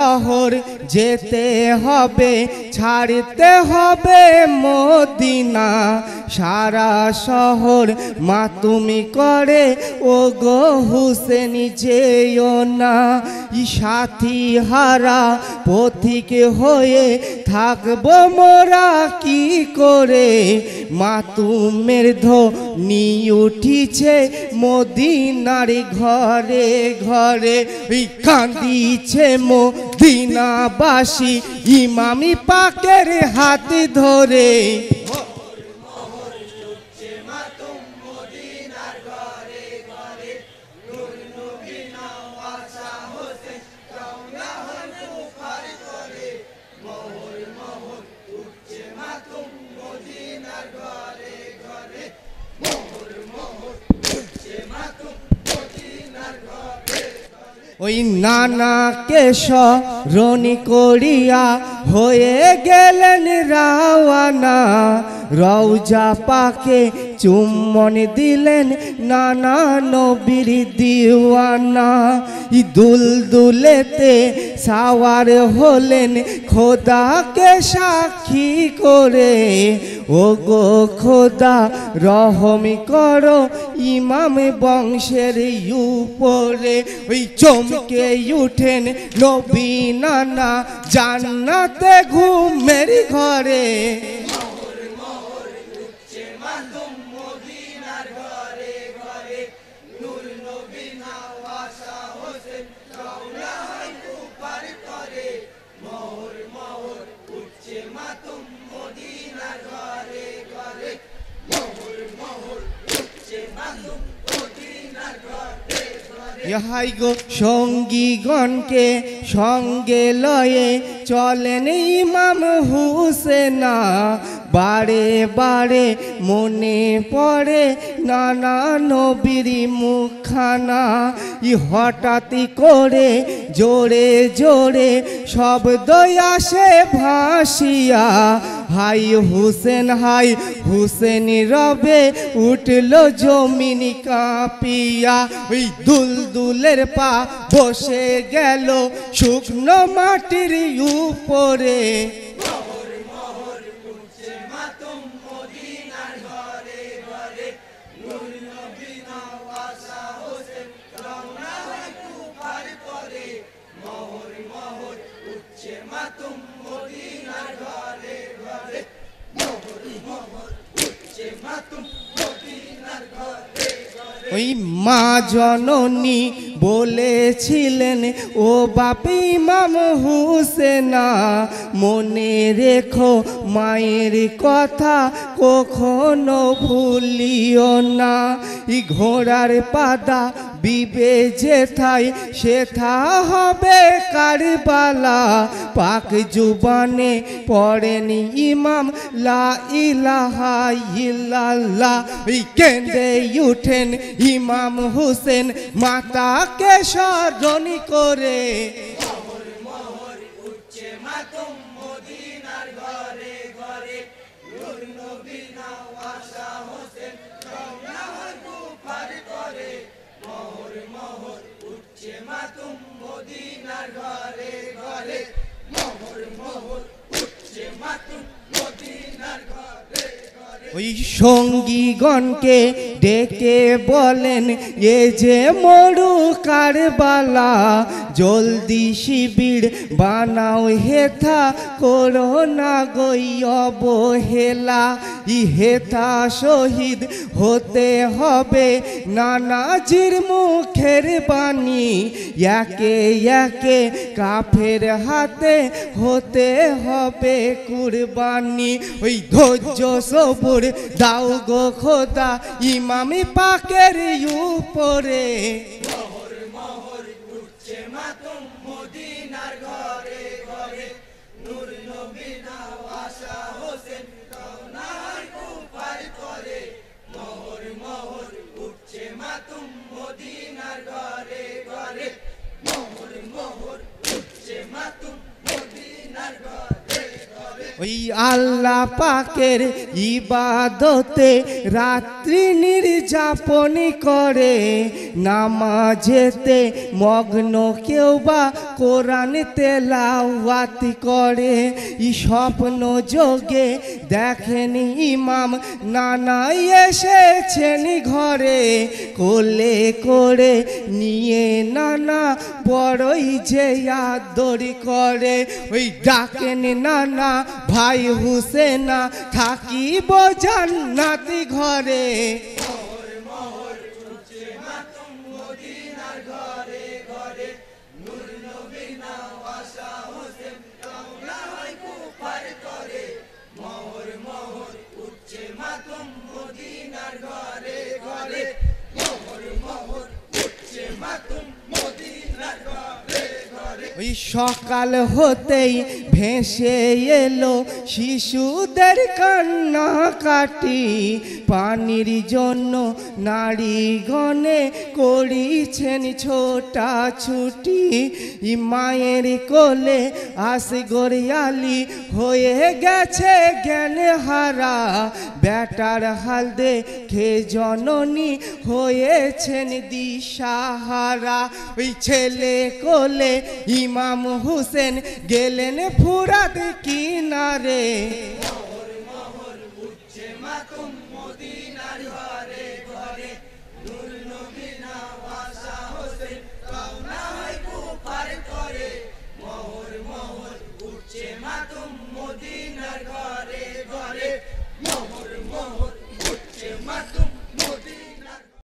শহর যেতে হবে, ছাড়তে হবে মদিনা। সারা শহর মা তুমি করে, ও গো হুসেন যেও না। সাথী হারা পথিক হয়ে থাকবো মোরা কি করে। মাতুমের ধ্বনি উঠিছে মদিনার ঘরে ঘরে। কান্দিছে মদিনাবাসী ইমামি পাকের হাত ধরে। ওই নানাকে স্মরণ করিয়া হয়ে গেলেন রাওয়ানা। রওজা পাকে চুম্বন দিলেন নানা নবীর দিওয়ানা। দুলদুলেতে সাওয়ার হলেন খোদাকে সাক্ষী করে। ও গো খোদা রহম করো ইমাম বংশের উপরে। ওই চমকে উঠেন নবী নানা জান্নাতে ঘুমের ঘরে। ইহাই গো সঙ্গীগণকে সঙ্গে লয়ে চলেন ইমাম হুসেনা। বারে বারে মনে পড়ে নানা নবীর মুখখানা। হঠাৎ করে জোরে জোরে শব্দ আসে ভাসিয়া। হাই হুসেন হাই হুসেন রবে উঠল জমিন কাঁপিয়া। ওই দুলদুলের পা বসে গেল শুকনো মাটির উপরে। ওই মা জননী বলেছিলেন ও বাপ ইমাম হুসেনা। মনে রেখো মায়ের কথা কখনো ভুলিও না। ঘোড়ার পাদা বিবে যেথায় সেথা হবে কারবালা। পাক জুবানে পড়েন ইমাম লা ইলাহা ইল্লাল্লাহ। কেঁদে উঠেন ইমাম হুসেন মাতাকে স্মরণ করে। ওই সঙ্গীগণকে ডেকে বলেন এ যে মরু কারবালা। জলদি শিবির বানাও হেথা করো না গই অবহেলা। হেথা শহীদ হতে হবে নানাজির মুখের বাণী। একে একে কাফের হাতে হতে হবে কুরবানি। ওই ধৈর্য সবুর দাও গো খোদা ইমামি পাকের উপরে। ওই আল্লাহ পাকের ইবাদতে রাত্রি ঋণীর যাপনি করে নামাজেতে মগ্ন কেউ বা কোরআন তেলাওয়াতি করে স্বপ্ন যোগে দেখেন ইমাম নানাই এসেছেন ঘরে কোলে করে নিয়ে নানা বড়ই যে আদরি করে ওই ডাকেন নানা ভাই হুসেনা থাকিব জান্নাতি ঘরে ওই সকাল হতেই ভেসে এলো শিশুদের কান্নাকাটি পানির জন্য নারীগণে করিছেন ছোটাছুটি মায়ের কোলে আসগরিয়ালি হয়ে গেছে জ্ঞান হারা বেটার হাল দেখে জননী হয়েছেন দিশাহারা ওই ছেলে কোলে ইমাম হুসেন গেলেন ফুরাত কিনারে